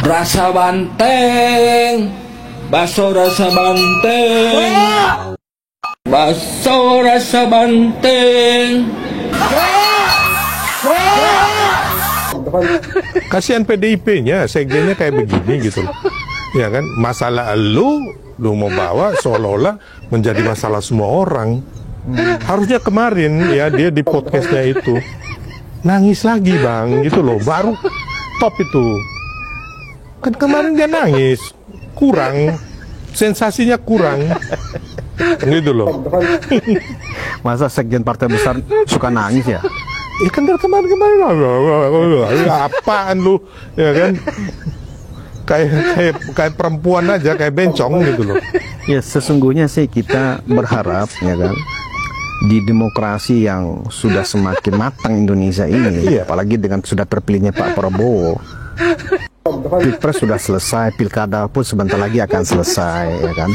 Rasa banteng, bakso rasa banteng, bakso rasa banteng. Kasihan PDIP-nya, sekjennya kayak begini gitu. Ya kan, masalah lu mau bawa seolah-olah menjadi masalah semua orang. Harusnya kemarin ya dia di podcastnya itu nangis lagi bang, gitu loh, baru top itu. Kan kemarin dia nangis, kurang, sensasinya kurang, gitu loh. Masa sekjen partai besar suka nangis ya? Ya kan dari kemarin apaan lu, ya kan? Kayak perempuan aja, kayak bencong gitu loh. Ya sesungguhnya sih kita berharap ya kan, di demokrasi yang sudah semakin matang Indonesia ini, apalagi dengan sudah terpilihnya Pak Prabowo, Pilpres sudah selesai, pilkada pun sebentar lagi akan selesai, ya kan?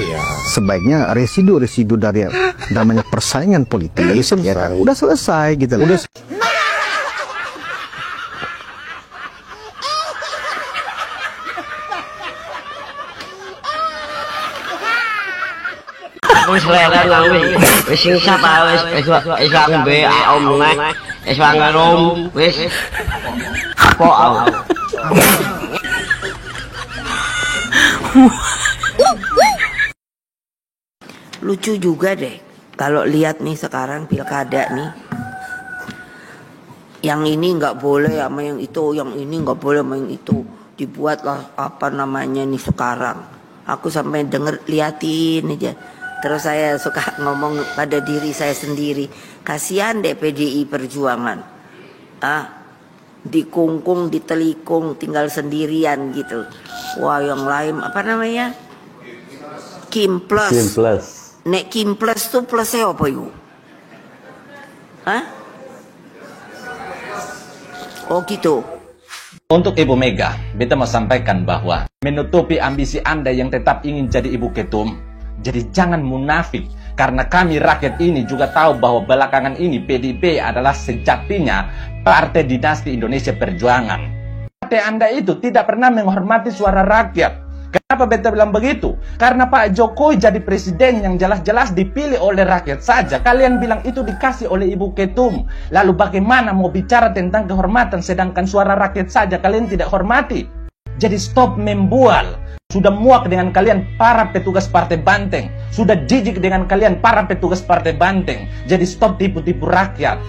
Sebaiknya residu-residu dari namanya persaingan politik, ya kan? Udah selesai gitu loh. Wis leren nang wis sing sapa wis ngombe om neh wis wangerum wis apa lucu juga deh kalau lihat nih sekarang pilkada nih, yang ini nggak boleh sama yang itu, yang ini nggak boleh sama yang itu, dibuatlah apa namanya nih sekarang. Aku sampai denger liatin aja. Terus saya suka ngomong pada diri saya sendiri, kasihan deh PDI Perjuangan, dikungkung, ditelikung, tinggal sendirian gitu. Wah yang lain apa namanya? Kim Plus. Nek Kim Plus tuh plusnya apa yuk? Oh gitu. Untuk Ibu Mega, beta mau sampaikan bahwa menutupi ambisi Anda yang tetap ingin jadi Ibu Ketum, jadi jangan munafik, karena kami rakyat ini juga tahu bahwa belakangan ini PDIP adalah sejatinya partai dinasti Indonesia Perjuangan. Partai Anda itu tidak pernah menghormati suara rakyat. Kenapa beta bilang begitu? Karena Pak Jokowi jadi presiden yang jelas-jelas dipilih oleh rakyat saja. Kalian bilang itu dikasih oleh Ibu Ketum. Lalu bagaimana mau bicara tentang kehormatan sedangkan suara rakyat saja kalian tidak hormati? Jadi stop membual. Sudah muak dengan kalian para petugas Partai Banteng. Sudah jijik dengan kalian para petugas Partai Banteng. Jadi stop tipu-tipu rakyat.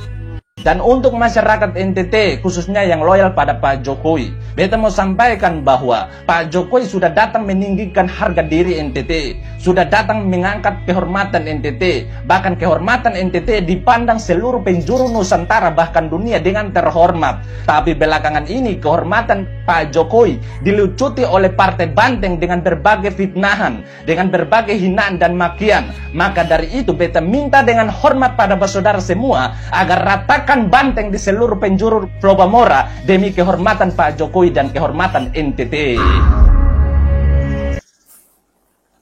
Dan untuk masyarakat NTT, khususnya yang loyal pada Pak Jokowi, beta mau sampaikan bahwa Pak Jokowi sudah datang meninggikan harga diri NTT, sudah datang mengangkat kehormatan NTT, bahkan kehormatan NTT dipandang seluruh penjuru Nusantara bahkan dunia dengan terhormat. Tapi belakangan ini kehormatan Pak Jokowi dilucuti oleh Partai Banteng dengan berbagai fitnahan, dengan berbagai hinaan dan makian. Maka dari itu beta minta dengan hormat pada saudara semua agar ratakan Banteng di seluruh penjuru Pulau Bamora demi kehormatan Pak Jokowi dan kehormatan NTT.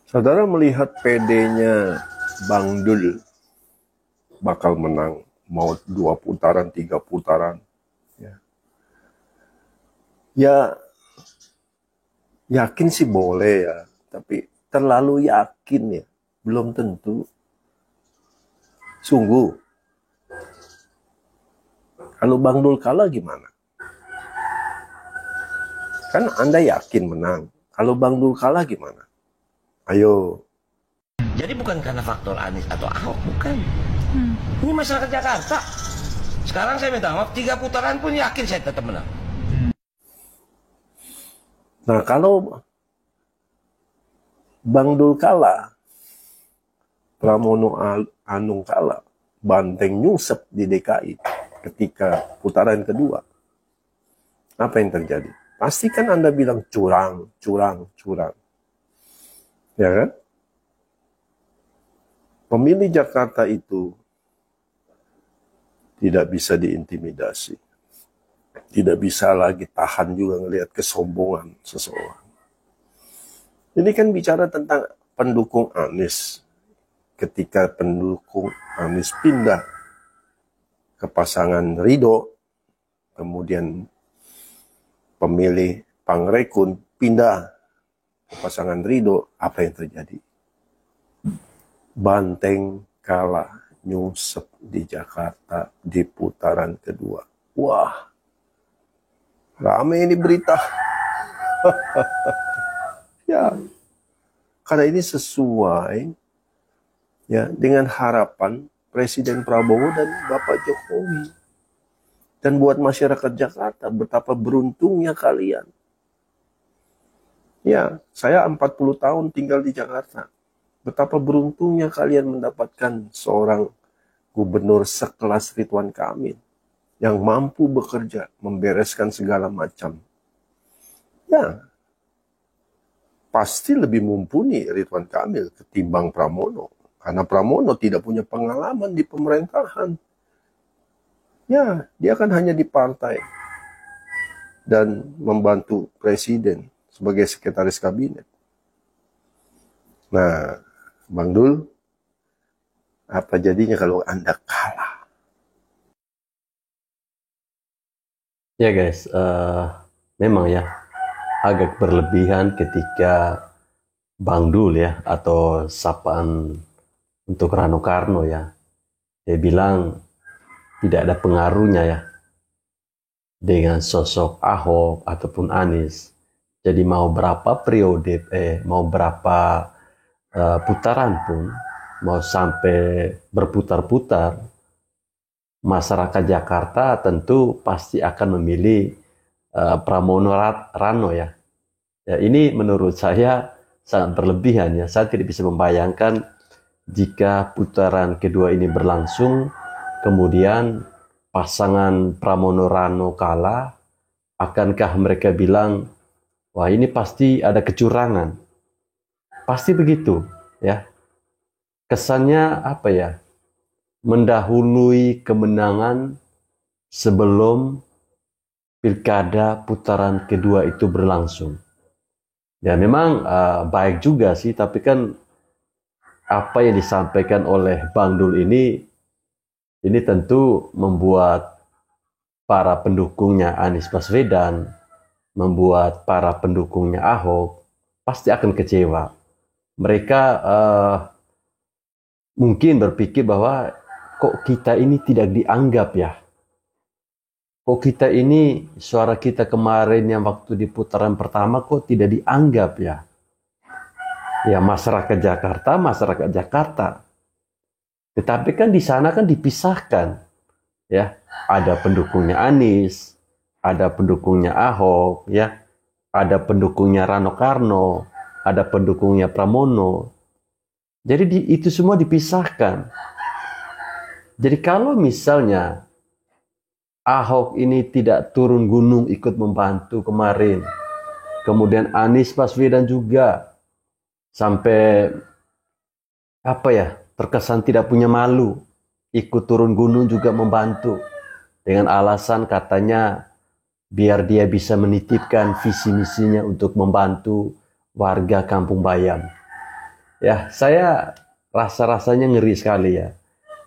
Saudara melihat PD-nya Bang Dul bakal menang mau 2 putaran, 3 putaran. Ya yakin sih boleh ya, tapi terlalu yakin ya belum tentu. Sungguh. Kalau Bang Dul kalah gimana? Kan Anda yakin menang. Kalau Bang Dul kalah gimana? Ayo. Jadi bukan karena faktor Anies atau Ahok, bukan. Ini masyarakat Jakarta. Sekarang saya minta maaf, 3 putaran pun yakin saya tetap menang. Nah kalau Bang Dul kalah, Pramono Anung kalah, banteng nyungsep di DKI ketika putaran kedua, apa yang terjadi? Pasti kan Anda bilang curang. Ya kan? Pemilih Jakarta itu tidak bisa diintimidasi. Tidak bisa lagi tahan juga ngelihat kesombongan seseorang. Ini kan bicara tentang pendukung Anies. Ketika pendukung Anies pindah ke pasangan Ridho, kemudian pemilih Pangrekun pindah ke pasangan Ridho, apa yang terjadi? Banteng kalah nyungsep di Jakarta di putaran kedua. Wah, ramai ini berita. Ya, karena ini sesuai ya dengan harapan Presiden Prabowo dan Bapak Jokowi. Dan buat masyarakat Jakarta, betapa beruntungnya kalian. Ya, saya 40 tahun tinggal di Jakarta. Betapa beruntungnya kalian mendapatkan seorang gubernur sekelas Ridwan Kamil yang mampu bekerja, membereskan segala macam. Ya, pasti lebih mumpuni Ridwan Kamil ketimbang Pramono. Karena Pramono tidak punya pengalaman di pemerintahan. Ya, dia kan hanya di partai dan membantu presiden sebagai sekretaris kabinet. Nah, Bang Dul, apa jadinya kalau Anda kalah? Ya guys, memang ya agak berlebihan ketika Bang Dul ya, atau sapaan untuk Rano Karno ya, dia bilang tidak ada pengaruhnya ya dengan sosok Ahok ataupun Anies. Jadi mau berapa periode, mau berapa putaran pun, mau sampai berputar-putar, masyarakat Jakarta tentu pasti akan memilih Pramono Rano ya. Ya, ini menurut saya sangat berlebihan ya. Saya tidak bisa membayangkan jika putaran kedua ini berlangsung, kemudian pasangan Pramono Rano kalah, akankah mereka bilang, wah ini pasti ada kecurangan? Pasti begitu ya. Kesannya apa ya? Mendahului kemenangan sebelum pilkada putaran kedua itu berlangsung. Ya memang baik juga sih, tapi kan apa yang disampaikan oleh Bang Dul ini tentu membuat para pendukungnya Anies Baswedan, membuat para pendukungnya Ahok pasti akan kecewa. Mereka mungkin berpikir bahwa kok kita ini tidak dianggap ya? Kok kita ini, suara kita kemarin yang waktu di putaran pertama kok tidak dianggap ya? Ya masyarakat Jakarta. Tetapi kan di sana kan dipisahkan. Ya, ada pendukungnya Anies, ada pendukungnya Ahok, ya. Ada pendukungnya Rano Karno, ada pendukungnya Pramono. Jadi itu semua dipisahkan. Jadi kalau misalnya Ahok ini tidak turun gunung ikut membantu kemarin, kemudian Anies Baswedan juga sampai terkesan tidak punya malu, ikut turun gunung juga membantu dengan alasan katanya biar dia bisa menitipkan visi misinya untuk membantu warga Kampung Bayam. Ya, saya rasanya ngeri sekali ya.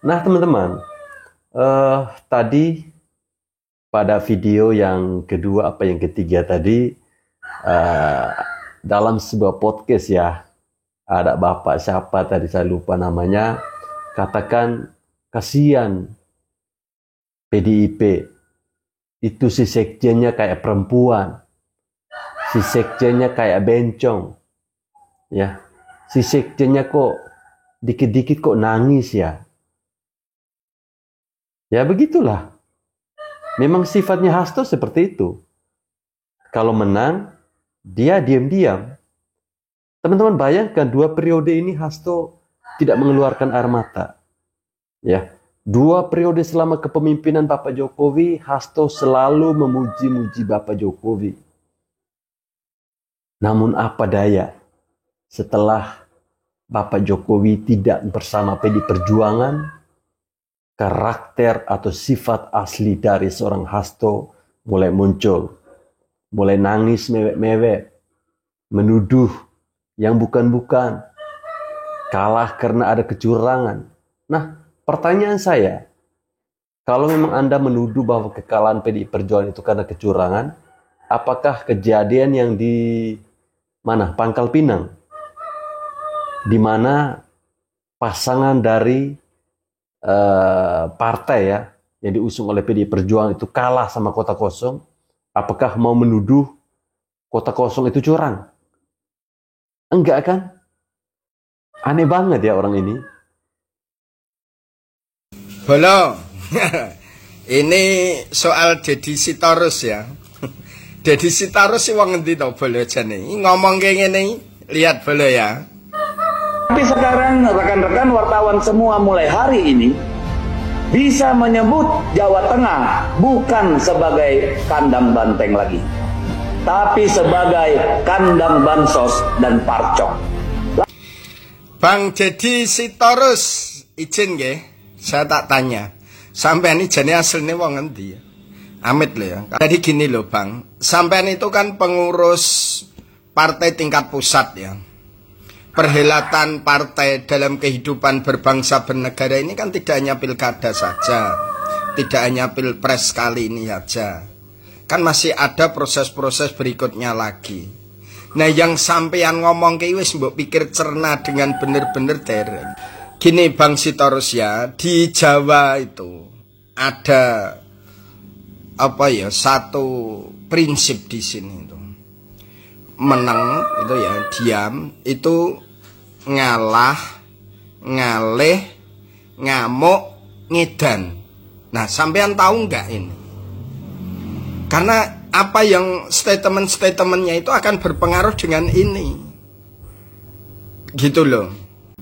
Nah teman-teman, tadi pada video yang kedua yang ketiga tadi, dalam sebuah podcast ya, ada bapak siapa tadi saya lupa namanya, katakan kasihan PDIP, itu si sekjennya kayak perempuan, si sekjennya kayak bencong, ya, si sekjennya kok dikit-dikit kok nangis ya. Ya begitulah, memang sifatnya Hasto seperti itu. Kalau menang, dia diam-diam. Teman-teman bayangkan 2 periode ini Hasto tidak mengeluarkan air mata. Ya, 2 periode selama kepemimpinan Bapak Jokowi, Hasto selalu memuji-muji Bapak Jokowi. Namun apa daya, setelah Bapak Jokowi tidak bersama PD Perjuangan, karakter atau sifat asli dari seorang Hasto mulai muncul. Mulai nangis mewek-mewek, menuduh yang bukan-bukan, kalah karena ada kecurangan. Nah, pertanyaan saya, kalau memang Anda menuduh bahwa kekalahan PDI Perjuangan itu karena kecurangan, apakah kejadian yang di Pangkal Pinang, di mana pasangan dari partai ya yang diusung oleh PDI Perjuangan itu kalah sama kota kosong, apakah mau menuduh kota kosong itu curang? Enggak kan? Aneh banget ya orang ini. Bolo, ini soal Deddy Sitorus ya. Deddy Sitorus sih wong ngendi to bolo jane. Ngomong kayak gini, lihat bolo ya. Tapi sekarang rekan-rekan wartawan semua mulai hari ini bisa menyebut Jawa Tengah bukan sebagai kandang banteng lagi, tapi sebagai kandang bansos dan parcok. Bang Deddy Sitorus, izin nggih, saya tak tanya. Sampean ini jane asline wong ngendi ya? Amit loh ya. Jadi gini loh Bang, sampean itu kan pengurus partai tingkat pusat ya. Perhelatan partai dalam kehidupan berbangsa bernegara ini kan tidak hanya pilkada saja, tidak hanya pilpres kali ini saja, kan masih ada proses-proses berikutnya lagi. Nah yang sampean ngomong ke wis mbok pikir cerna dengan bener-bener dereng. Gini Bang Sitorus ya, di Jawa itu ada apa ya, satu prinsip di sini itu, menang itu ya diam, itu ngalah, ngaleh, ngamuk, ngedan. Nah, sampean tahu nggak ini? Karena apa yang statement-statementnya itu akan berpengaruh dengan ini. Gitu loh.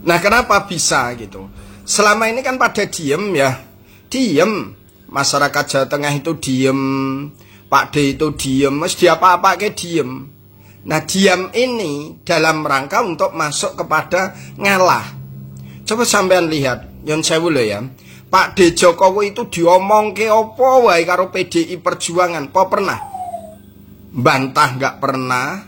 Nah, kenapa bisa gitu? Selama ini kan pada diem ya. Diem. Masyarakat Jawa Tengah itu diem. Pak D itu diem. Mas dia apa-apa kayak diem. Nah diam ini dalam rangka untuk masuk kepada ngalah. Coba sampean lihat, Yon Sewu lho ya, Pak D Jokowi itu diomong ke opo wae karo PDI Perjuangan, po pernah? Bantah nggak pernah,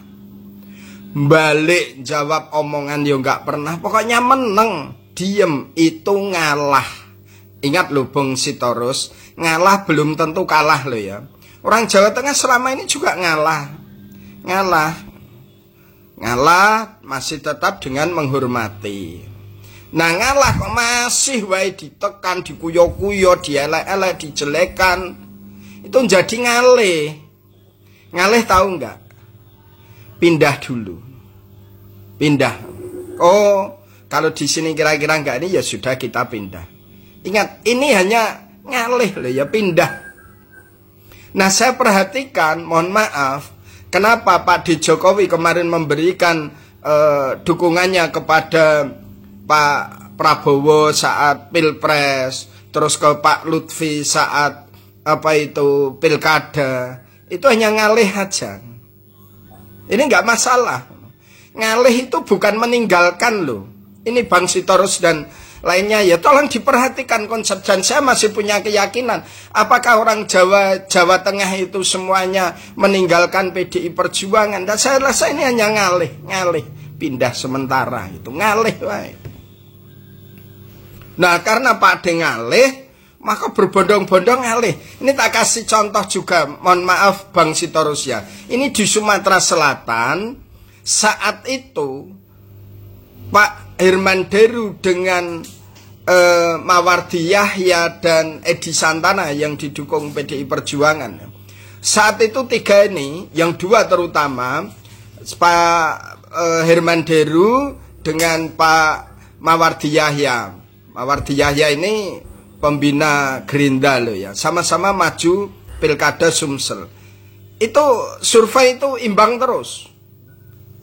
balik jawab omongan yo nggak pernah, pokoknya meneng, diem itu ngalah. Ingat lho Bung Sitorus, ngalah belum tentu kalah lho ya. Orang Jawa Tengah selama ini juga ngalah. Ngalah masih tetap dengan menghormati. Nah ngalah kok masih wae ditekan, dikuyo-kuyo, dielek-elek, dijelekan. Itu jadi ngalih. Ngalih tahu nggak? Pindah dulu. Pindah. Oh, kalau di sini kira-kira nggak ini ya sudah kita pindah. Ingat, ini hanya ngalih loh ya, pindah. Nah saya perhatikan, mohon maaf, kenapa Pak D. Jokowi kemarin memberikan dukungannya kepada Pak Prabowo saat Pilpres, terus ke Pak Lutfi saat pilkada, itu hanya ngalih aja. Ini nggak masalah. Ngalih itu bukan meninggalkan loh. Ini Bang Sitorus dan lainnya ya tolong diperhatikan konsep, dan saya masih punya keyakinan apakah orang Jawa Tengah itu semuanya meninggalkan PDI Perjuangan. Dan saya rasa ini hanya ngalih, pindah sementara itu, ngalih wae. Nah karena Pak D ngalih, maka berbondong-bondong ngalih. Ini tak kasih contoh juga, mohon maaf Bang Sitorus ya, ini di Sumatera Selatan saat itu Pak Herman Deru dengan Mawardi Yahya dan Edi Santana yang didukung PDI Perjuangan. Saat itu tiga ini, yang dua terutama Pak Herman Deru dengan Pak Mawardi Yahya. Mawardi Yahya ini pembina Gerindra loh ya, sama-sama maju Pilkada Sumsel. Itu survei itu imbang terus.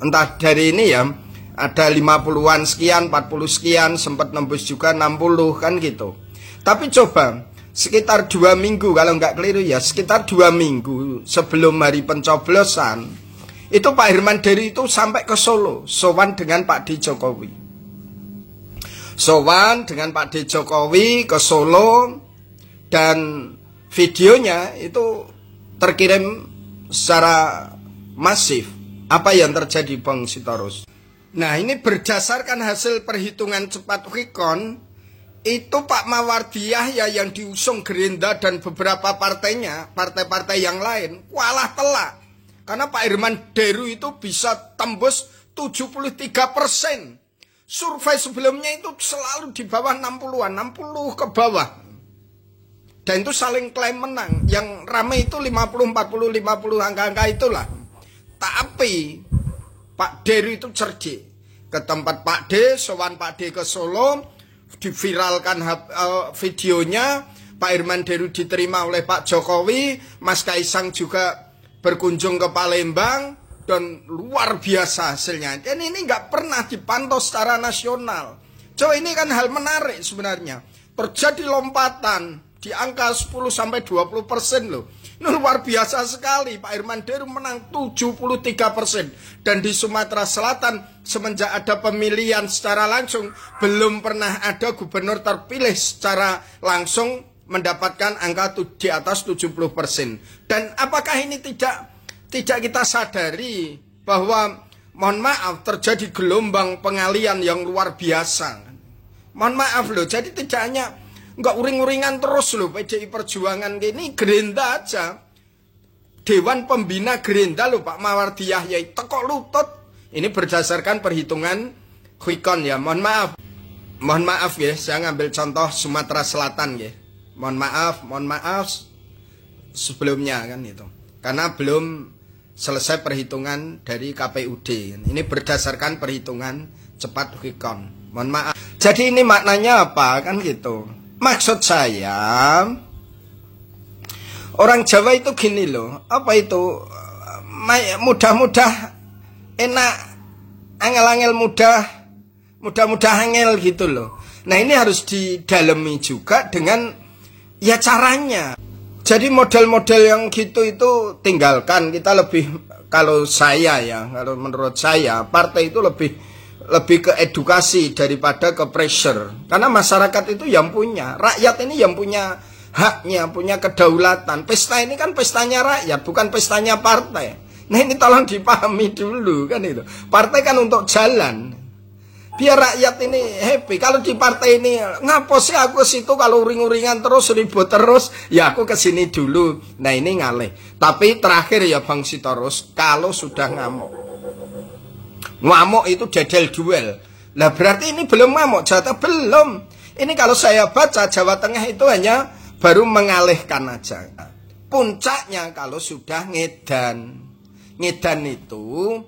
Entah dari ini ya, ada 50-an sekian, 40 sekian, sempat nembus juga 60 kan gitu. Tapi coba sekitar 2 minggu, kalau nggak keliru ya, sekitar 2 minggu sebelum hari pencoblosan, itu Pak Herman Deru itu sampai ke Solo, sowan dengan Pak D. Jokowi. Sowan dengan Pak D. Jokowi ke Solo, dan videonya itu terkirim secara masif. Apa yang terjadi, Bang Sitorus? Nah, ini berdasarkan hasil perhitungan cepat Quick-Count, itu Pak Mawardiah ya yang diusung Gerindra dan beberapa partainya, partai-partai yang lain, kalah telak. Karena Pak Herman Deru itu bisa tembus 73%. Survei sebelumnya itu selalu di bawah 60-an, 60 ke bawah. Dan itu saling klaim menang. Yang ramai itu 50, 40, 50, angka-angka itulah. Tapi Pak Deru itu cerdik. Ke tempat Pak D, sowan Pak D ke Solo, diviralkan videonya. Pak Herman Deru diterima oleh Pak Jokowi, Mas Kaisang juga berkunjung ke Palembang, dan luar biasa hasilnya. Dan ini nggak pernah dipantau secara nasional. So ini kan hal menarik sebenarnya. Terjadi lompatan di angka 10-20% loh. Ini luar biasa sekali. Pak Herman Deru menang 73%. Dan di Sumatera Selatan semenjak ada pemilihan secara langsung, belum pernah ada gubernur terpilih secara langsung mendapatkan angka di atas 70%. Dan apakah ini tidak kita sadari bahwa, mohon maaf, terjadi gelombang pengalian yang luar biasa. Mohon maaf loh, jadi tidak hanya nggak uring-uringan terus loh PDI Perjuangan ini. Gerindra aja, Dewan Pembina Gerindra loh Pak Mawardiah ya tekok lutut. Ini berdasarkan perhitungan Quick-Count ya. Mohon maaf ya, saya ngambil contoh Sumatera Selatan ya. Mohon maaf sebelumnya kan itu, karena belum selesai perhitungan dari KPUD. Ini berdasarkan perhitungan cepat Quick-Count. Mohon maaf. Jadi ini maknanya apa kan gitu. Maksud saya, orang Jawa itu gini loh, apa itu, mudah-mudah enak, angel-angel mudah-mudah angel gitu loh. Nah ini harus didalami juga dengan ya caranya. Jadi model-model yang gitu itu tinggalkan. Kita lebih, kalau saya ya, kalau menurut saya, partai itu lebih ke edukasi daripada ke pressure. Karena masyarakat itu yang punya, rakyat ini yang punya haknya, punya kedaulatan. Pesta ini kan pestanya rakyat, bukan pestanya partai. Nah ini tolong dipahami dulu kan itu. Partai kan untuk jalan, biar rakyat ini happy. Kalau di partai ini, ngapo sih aku situ kalau uring-uringan terus, ribut terus, ya aku kesini dulu. Nah ini ngalih. Tapi terakhir ya Bang Sitorus, kalau sudah ngamuk itu jadel duel. Lah berarti ini belum ngamuk, Jawa belum. Ini kalau saya baca Jawa Tengah itu hanya baru mengalihkan aja. Puncaknya kalau sudah ngedan. Ngedan itu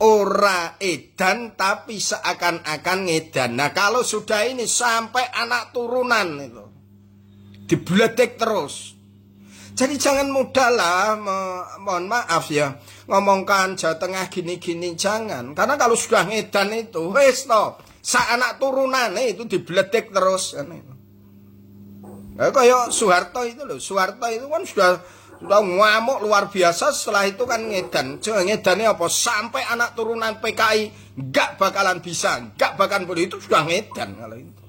ora edan tapi seakan-akan ngedan. Nah kalau sudah ini sampai anak turunan itu dibledek terus. Jadi jangan mudah lah, mohon maaf ya, ngomongkan Jawa Tengah gini-gini jangan. Karena kalau sudah ngedan itu, wes toh, anak turunan itu dibledek terus. Kayak Soeharto itu loh, Soeharto itu kan sudah ngamuk luar biasa, setelah itu kan ngedan. Coba ngedannya apa? Sampai anak turunan PKI gak bakalan bisa, gak bakalan boleh, itu sudah ngedan kalau itu.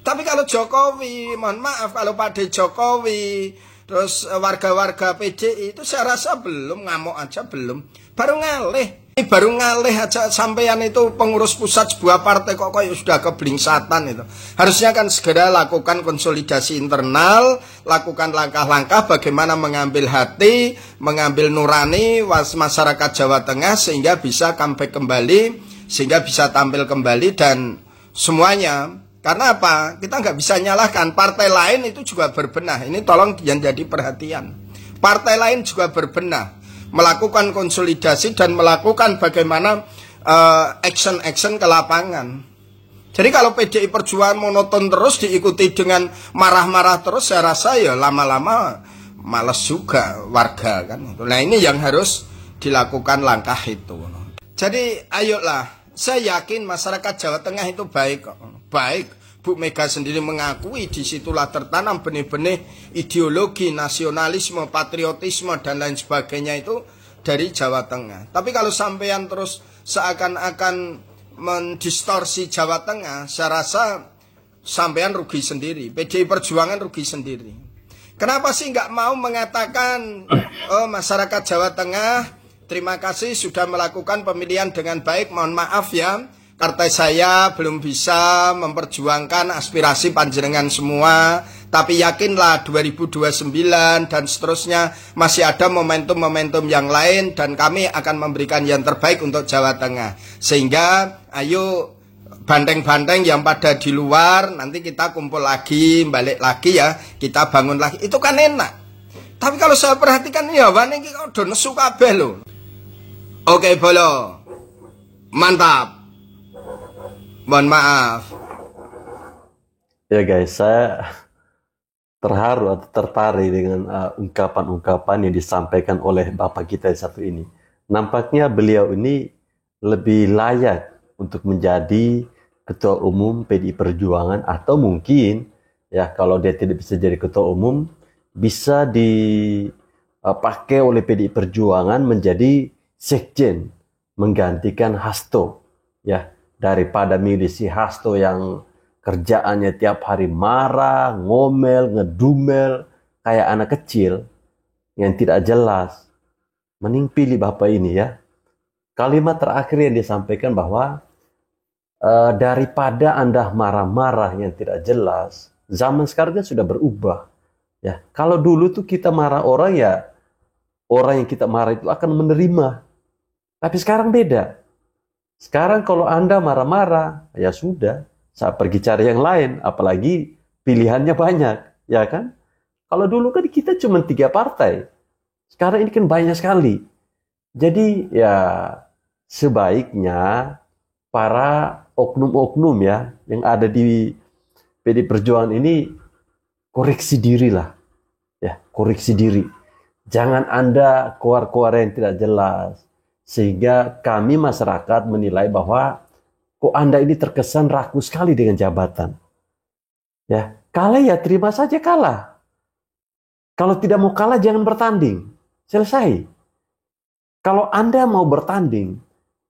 Tapi kalau Jokowi, mohon maaf, kalau Pak D. Jokowi, terus warga-warga PDI itu saya rasa belum, ngamuk aja belum. Baru ngalih. Ini baru ngalih aja sampean itu pengurus pusat sebuah partai kok sudah keblingsatan itu. Harusnya kan segera lakukan konsolidasi internal, lakukan langkah-langkah bagaimana mengambil hati, mengambil nurani masyarakat Jawa Tengah sehingga bisa comeback kembali, sehingga bisa tampil kembali dan semuanya. Karena apa? Kita nggak bisa nyalahkan. Partai lain itu juga berbenah. Ini tolong yang jadi perhatian. Partai lain juga berbenah, melakukan konsolidasi dan melakukan bagaimana action-action ke lapangan. Jadi kalau PDI Perjuangan monoton terus diikuti dengan marah-marah terus, saya rasa ya lama-lama malas juga warga kan. Nah ini yang harus dilakukan langkah itu. Jadi ayolah, saya yakin masyarakat Jawa Tengah itu baik kok. Baik, Bu Mega sendiri mengakui disitulah tertanam benih-benih ideologi nasionalisme, patriotisme dan lain sebagainya itu dari Jawa Tengah. Tapi kalau sampean terus seakan-akan mendistorsi Jawa Tengah, saya rasa sampean rugi sendiri, PDI Perjuangan rugi sendiri. Kenapa sih nggak mau mengatakan, oh masyarakat Jawa Tengah, terima kasih sudah melakukan pemilihan dengan baik, mohon maaf ya, partai saya belum bisa memperjuangkan aspirasi panjenengan semua, tapi yakinlah 2029 dan seterusnya masih ada momentum-momentum yang lain dan kami akan memberikan yang terbaik untuk Jawa Tengah. Sehingga ayo banteng-banteng yang pada di luar, nanti kita kumpul lagi, balik lagi ya, kita bangun lagi. Itu kan enak. Tapi kalau saya perhatikan ya, wane iki udah nesu kabeh loh. Oke, Bolo. Mantap. Mohon maaf. Ya guys, saya terharu atau tertarik dengan ungkapan-ungkapan yang disampaikan oleh Bapak kita yang satu ini. Nampaknya beliau ini lebih layak untuk menjadi Ketua Umum PDI Perjuangan, atau mungkin ya kalau dia tidak bisa jadi Ketua Umum, bisa dipakai oleh PDI Perjuangan menjadi Sekjen, menggantikan Hasto, ya, daripada milih si Hasto yang kerjaannya tiap hari marah, ngomel, ngedumel kayak anak kecil yang tidak jelas. Mending pilih Bapak ini ya. Kalimat terakhir yang disampaikan bahwa daripada Anda marah-marah yang tidak jelas, zaman sekarang kan sudah berubah. Ya, kalau dulu tuh kita marah orang, ya orang yang kita marah itu akan menerima. Tapi sekarang beda. Sekarang kalau Anda marah-marah, ya sudah, saya pergi cari yang lain, apalagi pilihannya banyak, ya kan? Kalau dulu kan kita cuma 3 partai. Sekarang ini kan banyak sekali. Jadi ya sebaiknya para oknum-oknum ya yang ada di PDI Perjuangan ini koreksi diri lah. Ya, koreksi diri. Jangan Anda keluar-keluar yang tidak jelas. Sehingga kami masyarakat menilai bahwa kok Anda ini terkesan rakus sekali dengan jabatan. Ya, kalah ya terima saja kalah. Kalau tidak mau kalah jangan bertanding. Selesai. Kalau Anda mau bertanding,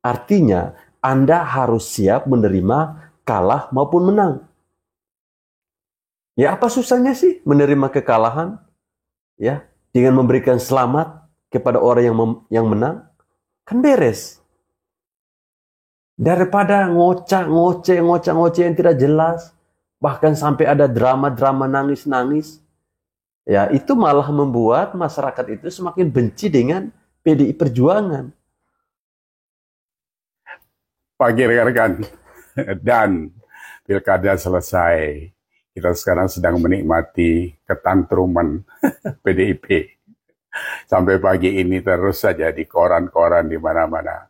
artinya Anda harus siap menerima kalah maupun menang. Ya apa susahnya sih menerima kekalahan? Ya, dengan memberikan selamat kepada orang yang menang. Kan beres. Daripada ngoceh yang tidak jelas, bahkan sampai ada drama-drama nangis-nangis, ya itu malah membuat masyarakat itu semakin benci dengan PDI Perjuangan. Pagi rekan-rekan, dan pilkada selesai. Kita sekarang sedang menikmati ketantruman PDIP. Sampai pagi ini terus saja di koran-koran di mana-mana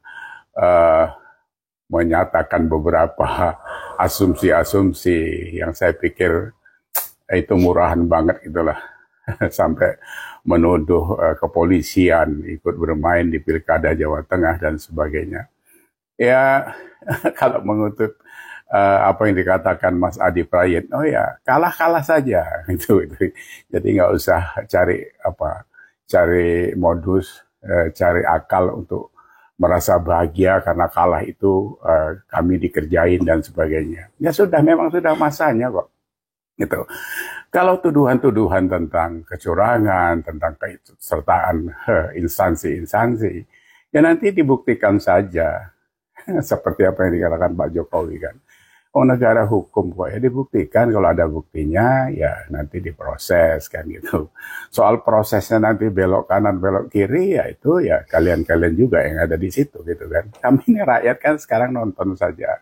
menyatakan beberapa asumsi-asumsi yang saya pikir itu murahan banget itulah. Sampai menuduh kepolisian ikut bermain di pilkada Jawa Tengah dan sebagainya. Ya kalau mengutip apa yang dikatakan Mas Adi Prayitno, ya kalah-kalah saja gitu. Jadi nggak usah cari modus, cari akal untuk merasa bahagia karena kalah itu kami dikerjain dan sebagainya. Ya sudah, memang sudah masanya kok. Gitu. Kalau tuduhan-tuduhan tentang kecurangan, tentang keikutsertaan instansi-instansi, ya nanti dibuktikan saja. Seperti apa yang dikatakan Pak Jokowi kan. Oh, negara hukum kok, ya dibuktikan, kalau ada buktinya ya nanti diproses kan gitu. Soal prosesnya nanti belok kanan belok kiri ya itu ya kalian-kalian juga yang ada di situ gitu kan. Kami ini rakyat kan sekarang nonton saja.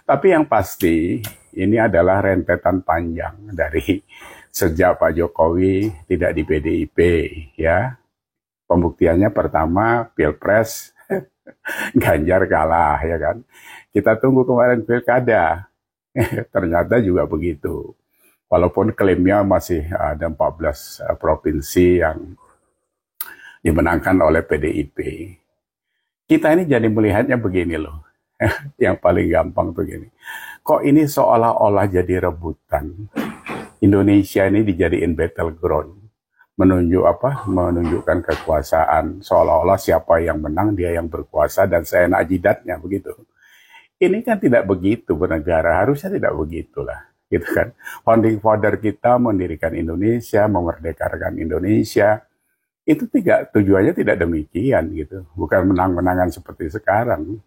Tapi yang pasti ini adalah rentetan panjang dari sejak Pak Jokowi tidak di PDIP ya. Pembuktiannya pertama Pilpres Ganjar kalah ya kan. Kita tunggu kemarin pilkada, ternyata juga begitu. Walaupun klaimnya masih ada 14 provinsi yang dimenangkan oleh PDIP. Kita ini jadi melihatnya begini loh. Yang paling gampang tuh gini. Kok ini seolah-olah jadi rebutan? Indonesia ini dijadiin battleground. Menunjukkan kekuasaan. Seolah-olah siapa yang menang, dia yang berkuasa dan seenak jidatnya, begitu. Ini kan tidak begitu bernegara, harusnya tidak begitulah. Gitu kan. Founding father kita mendirikan Indonesia, memerdekakan Indonesia. Itu tujuannya tidak demikian gitu. Bukan menang-menangan seperti sekarang.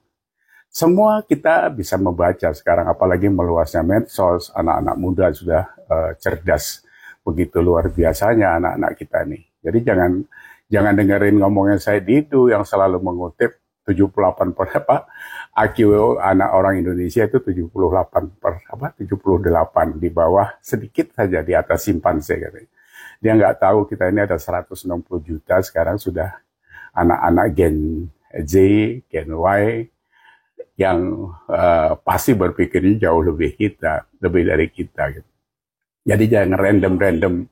Semua kita bisa membaca sekarang, apalagi meluasnya medsos, anak-anak muda sudah cerdas, begitu luar biasanya anak-anak kita nih. Jadi jangan dengerin ngomongnya Said Didu yang selalu mengutip 78 IQ anak orang Indonesia itu 78 di bawah sedikit saja di atas simpanse katanya. Dia nggak tahu kita ini ada 160 juta sekarang sudah anak-anak Gen Z, Gen Y yang pasti berpikirnya jauh lebih dari kita gitu. Jadi jangan random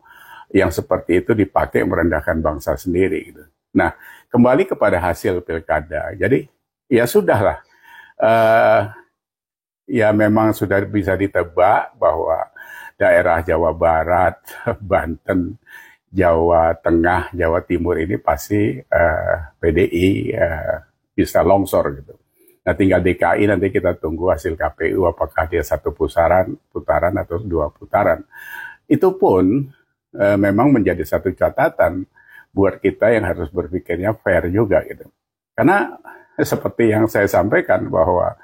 yang seperti itu dipakai merendahkan bangsa sendiri gitu. Nah, kembali kepada hasil pilkada. Jadi ya sudahlah, ya memang sudah bisa ditebak bahwa daerah Jawa Barat, Banten, Jawa Tengah, Jawa Timur ini pasti PDI bisa longsor gitu. Nah, tinggal DKI nanti kita tunggu hasil KPU apakah dia satu putaran atau 2 putaran. Itu pun memang menjadi satu catatan buat kita yang harus berpikirnya fair juga gitu. Karena seperti yang saya sampaikan bahwa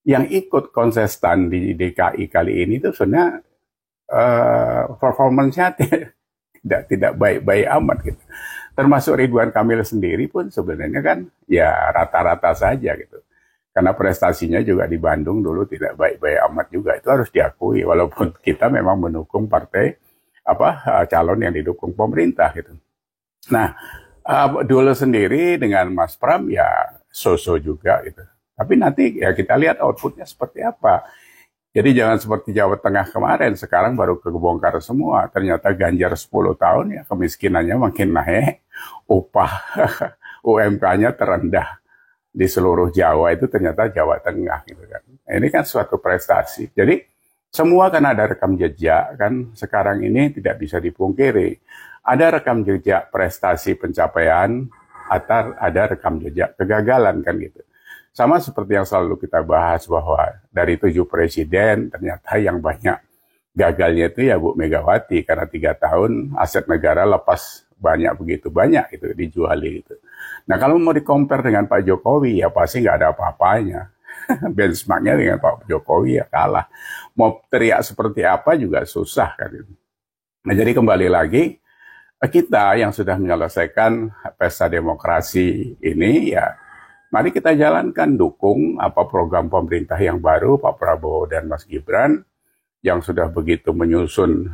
yang ikut konsisten di DKI kali ini itu sebenarnya performance-nya tidak baik-baik amat gitu. Termasuk Ridwan Kamil sendiri pun sebenarnya kan ya rata-rata saja gitu. Karena prestasinya juga di Bandung dulu tidak baik-baik amat juga. Itu harus diakui walaupun kita memang mendukung partai calon yang didukung pemerintah gitu. Nah, dulu sendiri dengan Mas Pram ya so-so juga gitu. Tapi nanti ya kita lihat outputnya seperti apa. Jadi jangan seperti Jawa Tengah kemarin, sekarang baru kebongkar semua. Ternyata Ganjar 10 tahun ya kemiskinannya makin naik, upah UMK-nya terendah di seluruh Jawa itu ternyata Jawa Tengah gitu kan. Ini kan suatu prestasi. Jadi semua kan ada rekam jejak kan sekarang ini tidak bisa dipungkiri. Ada rekam jejak prestasi pencapaian atau ada rekam jejak kegagalan kan gitu. Sama seperti yang selalu kita bahas bahwa dari 7 presiden ternyata yang banyak gagalnya itu ya Bu Megawati karena 3 tahun aset negara lepas begitu banyak itu dijuali itu. Nah kalau mau di-compare dengan Pak Jokowi ya pasti nggak ada apa-apanya. Benchmarknya dengan Pak Jokowi ya kalah. Mau teriak seperti apa juga susah kan. Nah jadi kembali lagi kita yang sudah menyelesaikan pesta demokrasi ini ya mari kita jalankan, dukung program pemerintah yang baru, Pak Prabowo dan Mas Gibran, yang sudah begitu menyusun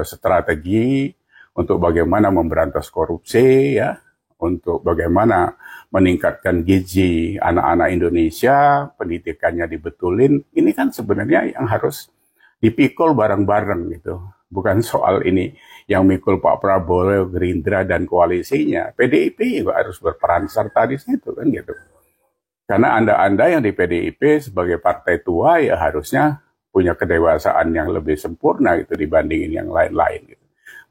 strategi untuk bagaimana memberantas korupsi, ya, untuk bagaimana meningkatkan gizi anak-anak Indonesia, pendidikannya dibetulin. Ini kan sebenarnya yang harus dipikul bareng-bareng gitu. Bukan soal ini yang mikul Pak Prabowo, Gerindra, dan koalisinya. PDIP juga harus berperan serta di situ kan gitu. Karena Anda yang di PDIP sebagai partai tua ya harusnya punya kedewasaan yang lebih sempurna gitu dibandingin yang lain-lain gitu.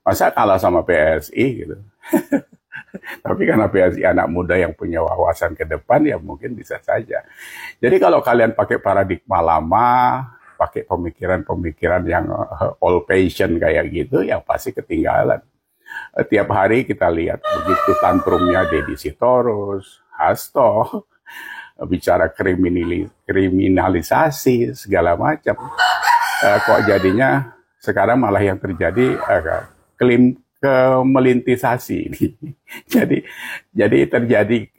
Masa kalah sama PSI gitu. Tapi karena PSI anak muda yang punya wawasan ke depan ya mungkin bisa saja. Jadi kalau kalian pakai paradigma lama, pakai pemikiran-pemikiran yang old fashion kayak gitu, ya pasti ketinggalan. Tiap hari kita lihat begitu tantrumnya Deddy Sitorus, Hasto, bicara kriminalisasi segala macam. Kok jadinya sekarang malah yang terjadi kemelintisasi ini. jadi terjadi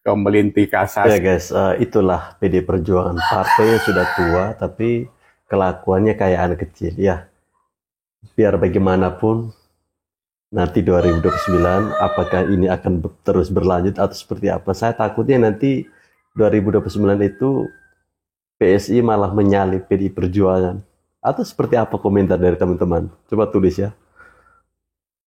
kemelintikasasi. Ya guys, itulah PD Perjuangan, partai sudah tua tapi kelakuannya kayak anak kecil ya. Biar bagaimanapun nanti 2029 apakah ini akan terus berlanjut atau seperti apa? Saya takutnya nanti 2029 itu PSI malah menyalip PD Perjuangan. Atau seperti apa komentar dari teman-teman? Coba tulis ya.